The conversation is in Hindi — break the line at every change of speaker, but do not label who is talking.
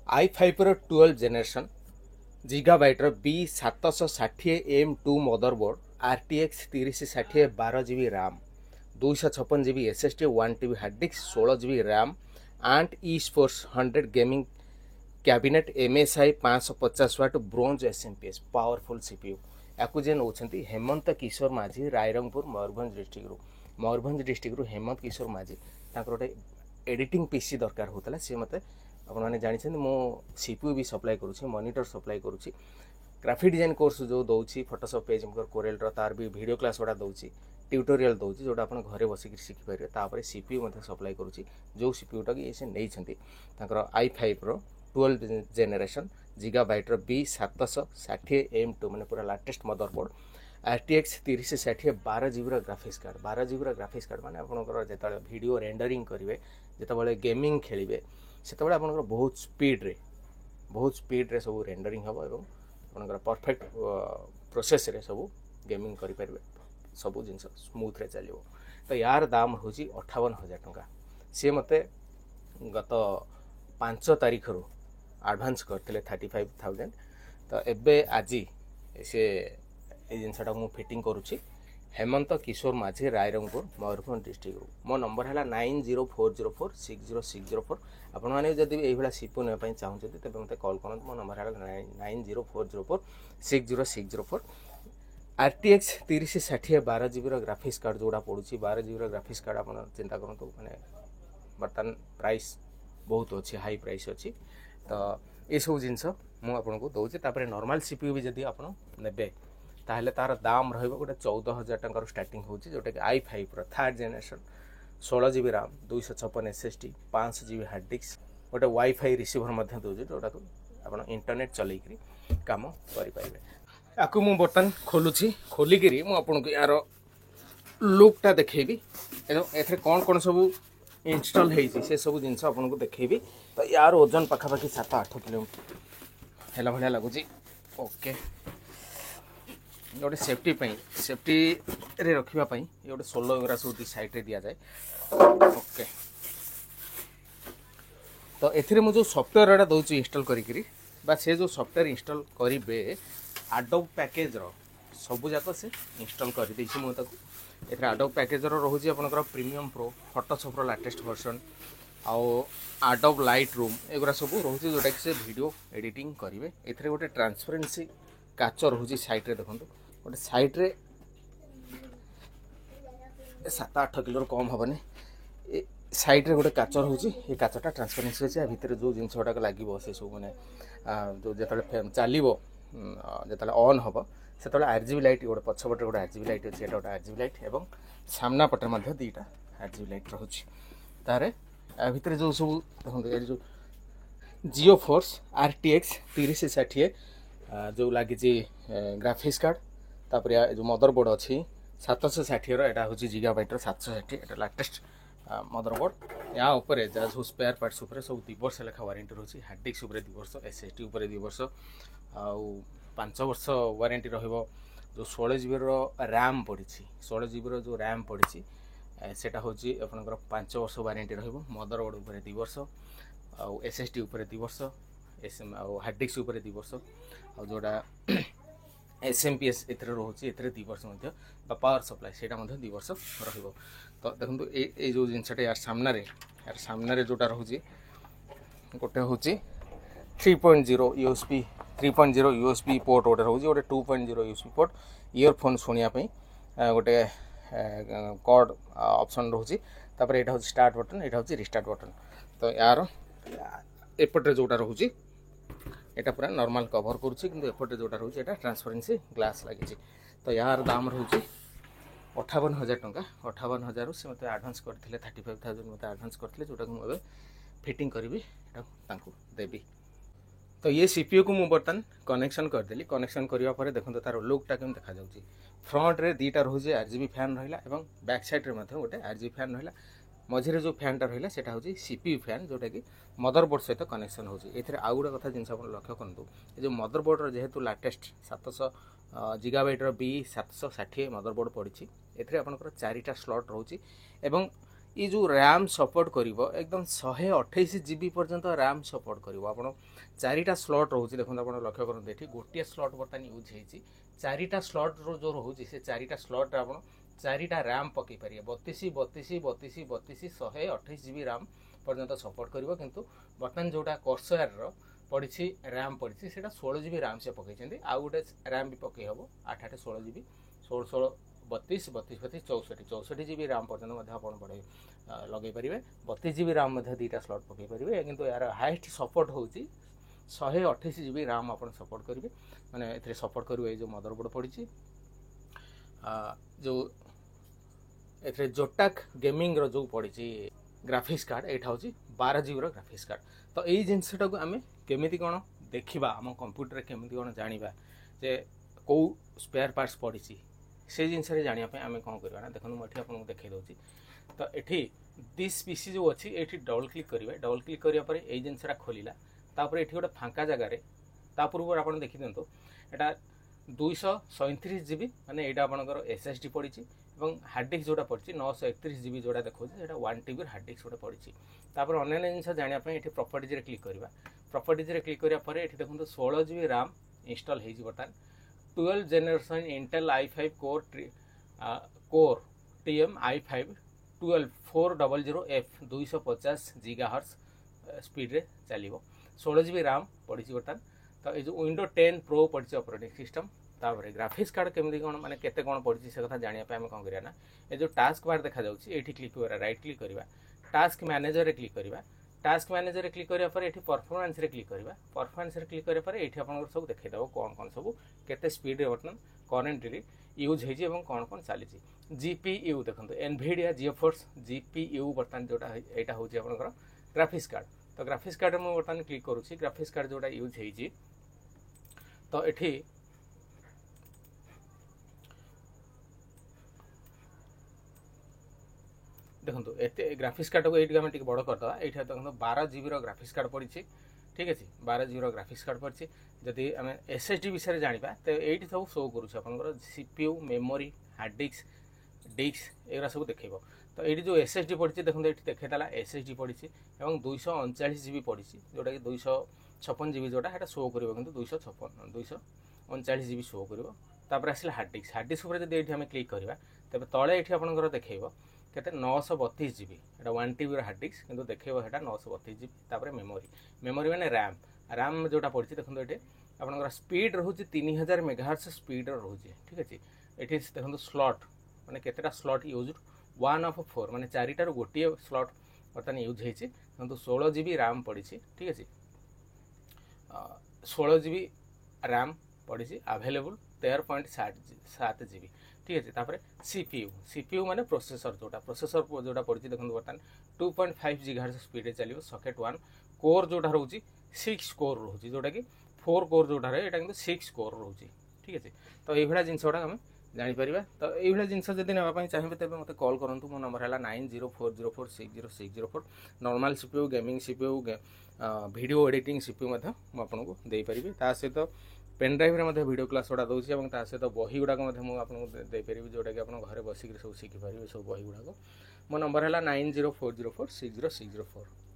i5 ର 12 generation Gigabyte B760M2 motherboard RTX 3060 12GB RAM 256GB SSD 1TB hard disk 16GB RAM and eSports 100 gaming cabinet MSI 550 watt bronze SMPS powerful CPU याकू जे नौकरी हेमंत किशोर माझी रायरंगपुर मयूरभंज डिस्ट्रिक्ट हेमंत किशोर माझी गोटे एडिटिंग पीसी दरकार होता सी मत आपने जानते मो CPU भी सप्लाई करुँची मॉनिटर सप्लाई करुँची ग्राफिक डिजाइन कोर्स जो दौर फोटोशॉप पेज कोरेल तार भी वीडियो क्लास गुड़ा दौर ट्यूटोरियल दौर जोटा आप घरे बसिक शिखिपारे तापर CPU सप्लाई करुँची जो CPUटा कि से नहीं i5 रो 12 जेनेरेशन जिगाबाइट B760M2 मैंने पूरा latest motherboard RTX 3060 12GB graphics card 12GB graphics card माने आपनकर जेता वीडियो रेंडरिंग करेंगे जिते गेमिंग खेलिए से आपनकर बहुत स्पीड रे सब रेंडरिंग हम और आपनकर परफेक्ट प्रोसेस रे सब गेमिंग करें सब जिन स्मूथ रे चलो तो यार दाम हूँ 58,000 टंका सी मत गत 5 तारीख रू एडवांस करते 35,000 तो एबे आज से जिनसा मुझे फिटिंग करुँची हेमंत किशोर माझी रायरंगपुर मयूरभंज डिस्ट्रिक्ट मो नंबर है 9040460604 आपण मैंने जब ये सीपू नापी चाहते तेज मत कल कर मो नंबर है 9040460604 RTX 3060 12GB ग्राफिक्स कार्ड जोड़ा पड़ू 12GB ग्राफिक्स कार्ड आप चिंता करूँ मैंने बर्तमान प्राइस बहुत अच्छी हाई प्राइस अच्छी तो ये सब जिनस मुझे दूसरे नॉर्मल CPU भी जब आप ने ताहले तार दाम रही गोटे 14,000 टंकार स्टार्टिंग होची जोटा कि i5 रो 3rd generation 16GB RAM 256 SSD 500GB hard disk गोटे वाईफाई रिसीवर मध्य दूसरे जोटा को आप इंटरनेट चलैकरी काम करें आपको मुझे बर्तमान खोलुची खोलिकी मुझे यार लुकटा देखेबी ए कौन कौन सब इंस्टॉल से सब जिन आपको देखेबी तो यार ओजन पखापाखि 7-8 किलो है भाया लगुच ओके गोटे सेफ्टी रे रखापी ये गोटे सोलो गुरा सब साइड दि जाए ओके तो ए मुझे सफ्टवेयर दूसरी इंस्टॉल करी से जो सफ्टवेयर इंस्टॉल करेंगे एडोब पैकेज सबूक से इंस्टॉल कर देसी मुझे एडोब पैकेज रोचे आपंकर premium pro Photoshop latest version आउ एडोब लाइट रूम एगुरा सब रोचे जोटा कि से वीडियो एडिटिंग करेंगे ए गोटे ट्रांसपेरेंसी काच रोचे साइड रे देखो गोटे साइड रे 7-8 किलो कम हेनी साइड रे गोटे काच रोचे ये काचटा ट्रांसपेरेंसी अच्छे भितर जो जिन गुड़ाक लगे से सब मैंने जो जो चलो जो ऑन हम से RGB लाइट गोटे पछपटे गोटे RGB लाइट अच्छे गोटे RGB लाइट और सामना पटे दुईटा RGB लाइट रोचे तार भितर जो सब देखो जो जियो फोर्स RTX 3060 जो लगी ग्राफिक्स कार्ड तापर जो मदरबोर्ड अच्छी 760 यहाँ हूँ जिगाबाइट 760 यहाँ लेटेस्ट मदरबोर्ड या उपर जो स्पेयर पार्ट्स उपर सब 2 वर्ष लेखा वारंटी रोचे हार्ड डिस्क उपर 2 वर्ष SSD उपर 2 वर्ष आउ 5 वर्ष वारंटी रहिबो जो 16GB रैम पड़ी 16GB जो रैम पड़ी सेटा हूँ आपंकर 5 वर्ष वारंटी रहिबो मदरबोर्ड उपर 2 वर्ष आउ SSD उपर 2 वर्ष हार्ड डिस्क उपर 2 वर्ष आ जोड़ा SMPS एथरे रोचे एथरे 2 वर्ष पावर सप्लाई से 2 वर्ष रहिबो तो देखो ये जो जिनसा यार सामने जोटा रोचे गोटे हूँ 3.0 USB 3.0 USB पोर्ट गोटे रोचे गोटे 2.0 USB पोर्ट इयरफोन शुणापी गोटे कॉर्ड ऑप्शन रोचे तापर यहाँ हूँ स्टार्ट बटन यहाँ हूँ रिस्टार्ट बटन तो यार एपटे जोटा रोचे यहाँ पूरा नॉर्मल कवर करुँचे कि एपटे जोटा रोचे यहाँ ट्रांसपेरेंसी ग्लास लगी तो यार दाम रोचे 58,000 टंका 58,000 से मत एडवांस करते 35,000 मत एडवांस करते जोटा कि मुझे फिटिंग करी देवी तो ये CPU को मुझे बर्तमान कनेक्शन करदेली कनेक्शन करने देखो तार लुकटा केम देखा जाऊँगी फ्रंट रे 2टा रोचे RGB फैन रहा और बैक साइड रे गोटे RGB फैन रहा मझे जो फैनटा रहा है हूँ CPU फैन जोटा कि मदरबोर्ड सहित कनेक्शन होती आउ गोटे कथा जिन लक्ष्य करूँ ये मदरबोर्ड जेहेतु लेटेस्ट 700 GB B760 मदरबोर्ड पड़ी एपंकर 4टा स्लॉट रोचे ये जो रैम सपोर्ट करिवो एकदम 128 जीबी पर्यंत रैम सपोर्ट करिवो आपण चारिटा स्लॉट रोचे देखो आपण लक्ष्य करते एठी गोटे स्लॉट बर्तमान यूज होती चारिटा स्लॉट जो रोचे से चारिटा स्लॉट आपण चारिटा रैम पकई पारे 32 32 32 32 128 जीबी रैम पर्यंत सपोर्ट करिवो किंतु बर्तमान जोटा कर्सर रो पड़ी रैम पड़ी से 16 जीबी रैम से पकई आउ गोटे रैम भी पकई हम 8 8 16 जीबी 16 16 32 32 32 64 64 जीबी रैम पर्यटन आप बढ़े लगे पारे 32 जीबी रैम दुईटा स्लॉट पकई पारे किंतु यार हाईएस्ट सपोर्ट हो 128 जीबी रैम आप सपोर्ट करेंगे मैंने ए सपोर्ट करेंगे जो मदरबोर्ड पड़ी जो ए जोटाक गेमिंग रो जो पड़ी ग्राफिक्स कार्ड यहाँ हूँ 12 जीबी ग्राफिक्स कार्ड तो यही जिनटा को आम केमी कौन देखा आम कंप्यूटर केमी कौन जाना जे कौ स्पेयर पार्ट्स पड़ी से जिनस जानापी आम कौन करवा ना देखो मुझे आपको देखा दूसरी तो ये दिस पीसी जो अच्छी ये डबल क्लिक करेंगे डबल क्लिक करापर ये जिनसा खोलला तापर ये गोटे फांका जगार पूर्व आप देखी दिखाँ यहाँ 237 जीबी माने यहाँ आपंकर SSD पड़ी हार्ड डिस्क जोटा पड़ी 931 जीबी जोटा देखो 1 TB हार्ड डिस्क गोटे पड़ी तापर अन्य जिन जानापी ये प्रॉपर्टीज क्लिक करवा प्रॉपर्टीज क्लिक करापर ये देखो 16 जीबी रैम इंस्टॉल हो बर्तमान 12 generation Intel i5 core TM i5 12400F 250 GHz speed रे चलो 16 जीबी रैम पड़ी बर्तमान तो ये जो विंडो 10 प्रो पड़ी ऑपरेटिंग सिस्टम तापर ग्राफिक्स कार्ड केमी कौन माने केते कौन पड़ी से कथा जानापी आम कौन करना ये जो टास्क बार देखा ये क्लिक करवा राइट क्लिक करवा टास्क मैनेजर क्लिक करवा टास्क मैनेजर क्लिक करा पर ये परफॉर्मेंस रे क्लिक करवा परफॉर्मेंस रे क्लिक करा पर ये आप सब देखा कौन कौन सब केते स्पीड बर्तमान करेन्टली यूज हो कौन कौन चली GPU देखो NVIDIA GeForce GPU बर्तमान जोटा यहाँ हूँ आप ग्राफिक्स कार्ड तो ग्राफिक्स कार्ड में बर्तमान क्लिक करुँची ग्राफिक्स कार्ड जोटा यूज हो तो ये देखो एत ग्राफिक्स कार्ड को ये आम बड़ करदे ये देखो 12 जीबी ग्राफिक्स कार्ड पड़ी ठीक अच्छे 12 जीबी ग्राफिक्स कार्ड पड़ी जदि आम SSD विषय जाना तो ये सब शो करूँ CPU मेमोरी हार्ड डिस्क एगुरा सब देखेब तो ये जो SSD पड़ी देखो ये देखेला SSD पड़ी 239 जीबी पड़ी जोटा कि 256 जीबी जोटा है शो कर 239 जीबी शो कर आसला हार्ड डिस्क जब ये आम क्लिक करवा तेज तले ये आपंकर देखेब केते 932 जीबी एटा 1 TB हार्ड डिस्क किंतु देखेबो हेटा 932 जीबी तापर मेमोरी माने रैम जोटा पड़ी देखो ये आपंकर स्पीड रोचे 3000 मेगाहर्ट्ज स्पीड रोचे ठीक अच्छे ये देखो स्लॉट माने केतेटा स्लॉट यूज 1 of 4 माने चारिटार गोटे स्लॉट बर्तमान यूज होती देखो 16 जीबी रैम पड़ी ठीक अच्छे 16 जीबी रैम पड़ी अवेलेबल 13.7 जीबी ठीक अच्छे तापर CPU माने प्रोसेसर जोटा पड़ी देखो बर्तमान 2.5 GHz स्पीड चलो सॉकेट 1 कोर जोटा रोचे 6 कोर रोचे जोटा कि 4 कोर जोटा रहे यहाँ 6 कोर रोचे ठीक अच्छे तो ये जिनस गुड़ा आम जापर तो ये जिनस जब नापी चाहिए तेज मत कॉल करूँ मो नंबर है 9040460604 normal CPU gaming CPU video editing CPU आपको देपारी ता सहित पेन ड्राइव में वीडियो क्लास गुड़ा दूसरी और ता सहित बही गुड़ाक आपको देपारी जोटा कि आप घर बसिक सब शिखिपारे सब बही गुड़ाक मो नंबर है 9040460604।